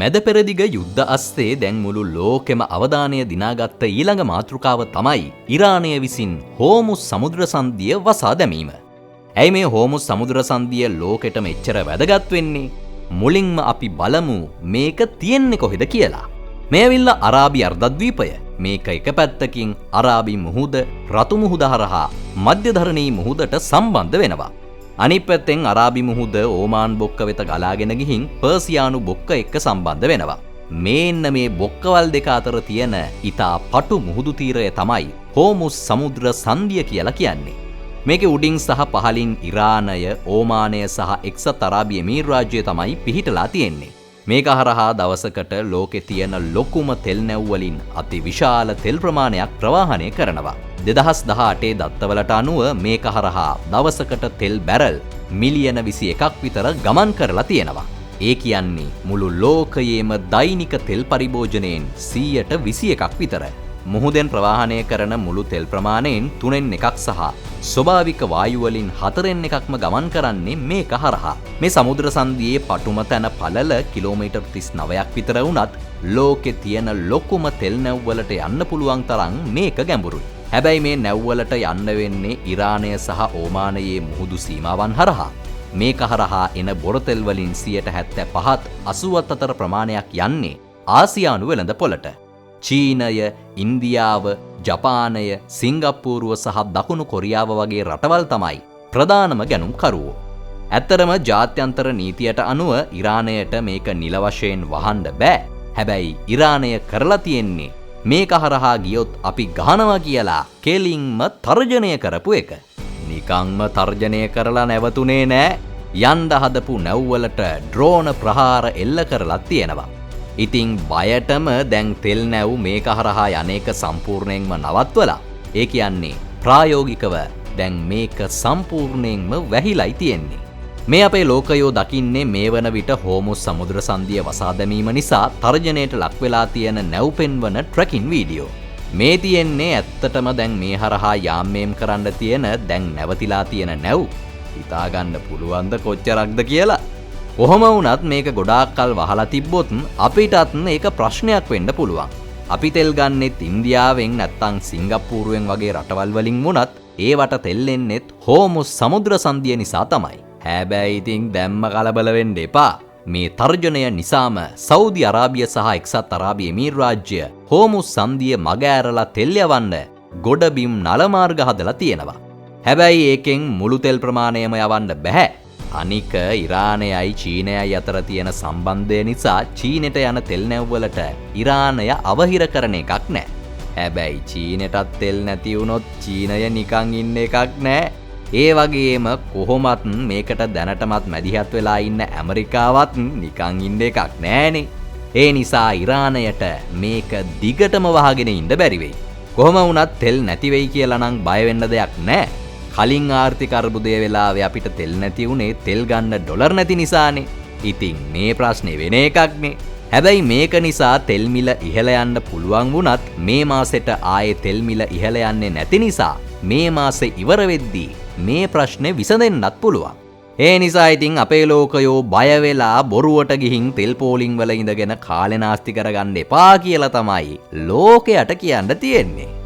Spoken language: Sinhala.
මැද පෙරදිග යුද්ධ අස්සේ දැන් මුළු ලෝකෙම අවධානය දිනාගත්ත ඊළඟ මාතෘකාව තමයි ඉරානය විසින් හෝමුස් සමුද්‍ර සන්ධිය වසා දැමීම. ඇයි මේ හෝමුස් සමුද්‍ර සන්ධිය ලෝකෙටම එච්චර වැදගත් වෙන්නේ? මුලින්ම අපි බලමු මේක තියෙන්නේ කොහෙද කියලා. මේ ඇවිල්ලා අරාබි අර්ධද්වීපය. මේක එක පැත්තකින් අරාබි මුහුද, රතු මුහුද හරහා මධ්‍යධරණී මුහුදට සම්බන්ධ වෙනවා. අනිත් පැත්තෙන් අරාබි මුහුද ඕමාන් බොක්ක වෙත ගලාගෙන ගිහින් පර්සියානු බොක්ක එක්ක සම්බන්ධ වෙනවා. මේන්න මේ බොක්කවල් දෙක අතර තියෙන ඉතා පටු මුහුදු තීරය තමයි හෝමුස් සමුද්‍ර සන්ධිය කියලා කියන්නේ. මේකේ උඩින් සහ පහලින් ඉරානය, ඕමානය සහ එක්සත් අරාබි එමිරාජ්‍යය තමයි පිහිටලා තියෙන්නේ. මේක හරහා දවසකට ලෝකේ තියෙන ලොකුම තෙල් නැව් වලින් අති විශාල තෙල් ප්‍රමාණයක් ප්‍රවාහනය කරනවා. 2018 දත්තවලට අනුව මේක හරහා දවසකට තෙල් බැරල් මිලියන 21ක් විතර ගමන් කරලා තියෙනවා. ඒ කියන්නේ මුළු ලෝකයේම දෛනික තෙල් පරිභෝජනයෙන් 121ක් විතර. මුහුදෙන් ප්‍රවාහනය කරන මුළු තෙල් ප්‍රමාණයෙන් 3/1 සහ ස්වභාවික වායු වලින් 4/1ක්ම ගමන් කරන්නේ මේක හරහා. මේ සමුද්‍ර සන්ධියේ පටුම තැන පළල කිලෝමීටර් 39ක් විතර වුණත් ලෝකේ තියෙන ලොකුම තෙල් නැව් වලට යන්න පුළුවන් තරම් මේක ගැඹුරුයි. හැබැයි මේ නැව් වලට යන්න වෙන්නේ ඉරානය සහ ඕමානයේ මුහුදු සීමාවන් හරහා. මේක හරහා එන බොරතෙල් වලින් 75%ත් 80ත් අතර ප්‍රමාණයක් යන්නේ ආසියානු වෙළඳ පොළට. චීනය, ඉන්දියාව, ජපානය, සිංගප්පූරුව සහ දකුණු කොරියාව වගේ රටවල් තමයි ප්‍රධානම ගැනුම්කරුවෝ. ඇත්තරම ජාත්‍යන්තර නීතියට අනුව ඉරානයට මේක නිල වශයෙන් වහන්න බෑ. හැබැයි ඉරානය කරලා තියෙන්නේ මේක හරහා ගියොත් අපි ගහනවා කියලා කෙලින්ම තර්ජනය කරපු එක. නිකංම තර්ජනය කරලා නැවතුනේ නෑ. යන්න හදපු නැව්වලට ඩ්‍රෝන ප්‍රහාර එල්ල කරලා තියෙනවා. ඉතින් බයටම දැන් තෙල් නැව් මේක හරහා යන්නේක සම්පූර්ණයෙන්ම නවත්වලා. ඒ කියන්නේ ප්‍රායෝගිකව දැන් මේක සම්පූර්ණයෙන්ම වැහිලයි තියෙන්නේ. මේ අපේ ලෝකයෝ දකින්නේ මේ වන විට හෝමුස් සමුද්‍ර සන්ධිය වසා දැමීම නිසා තර්ජනයට ලක් වෙලා තියෙන නැව් පෙන්වන ට්‍රැකින් වීඩියෝ. මේ තියෙන්නේ ඇත්තටම දැන් මේ හරහා යාම්මේම් කරන්න තියෙන දැන් නැවතිලා තියෙන නැව්. හිතාගන්න පුළුවන්ද කොච්චරක්ද කියලා? කොහොම වුණත් මේක ගොඩාක් කල් වහලා තිබ්බොත් අපිටත් ඒක ප්‍රශ්නයක් වෙන්න පුළුවන්. අපි තෙල් ගන්නෙත් ඉන්දියාවෙන් නැත්තම් සිංගප්පූරුවෙන් වගේ රටවල් වලින් වුණත් ඒවට තෙල් එන්නෙත් හෝමුස් සමුද්‍ර සන්ධිය නිසා තමයි. හැබැයි ඉතින් දැම්ම කලබල වෙන්න එපා. මේ තර්ජනය නිසාම සෞදි අරාබිය සහ එක්සත් අරාබි එමිරාජ්‍ය හෝමුස් සන්ධිය මග ඇරලා තෙල් යවන්න ගොඩබිම් නල මාර්ග හදලා තියෙනවා. හැබැයි ඒකෙන් මුළු තෙල් ප්‍රමාණයම යවන්න බෑ. අනික ඉරානයයි චීනයයි අතර තියෙන සම්බන්ධය නිසා චීනෙට යන තෙල් නැව්වලට ඉරානය අවහිර කරන එකක් නෑ. හැබැයි චීනෙටත් තෙල් නැති වුණොත් චීනය නිකන් ඉන්න එකක් නෑ. ඒ වගේම කොහොමත් මේකට දැනටමත් මැදිහත් වෙලා ඉන්න ඇමරිකාවත් නිකන් ඉන්න එකක් නෑනේ. ඒ නිසා ඉරානයට මේක දිගටම වහගෙන ඉන්න බැරි වෙයි. කොහොම වුණත් තෙල් නැති වෙයි කියලා නම් බය වෙන්න දෙයක් නෑ. කලින් ආර්ථික අර්බුදය වෙලාවේ අපිට තෙල් නැති වුණේ තෙල් ගන්න ඩොලර් නැති නිසානේ. ඉතින් මේ ප්‍රශ්නේ වෙන එකක්නේ. හැබැයි මේක නිසා තෙල් මිල ඉහළ යන්න පුළුවන් වුණත් මේ මාසෙට ආයේ තෙල් මිල ඉහළ යන්නේ නැති නිසා මේ මාසෙ ඉවර වෙද්දී මේ ප්‍රශ්නේ විසඳෙන්නත් පුළුවන්. ඒ නිසා ඉතින් අපේ ලෝකයෝ බය වෙලා බොරුවට ගිහින් තෙල් පෝලිං වල ඉඳගෙන කාලේ නාස්ති කරගන්න එපා කියලා තමයි ලෝකයට කියන්න තියෙන්නේ.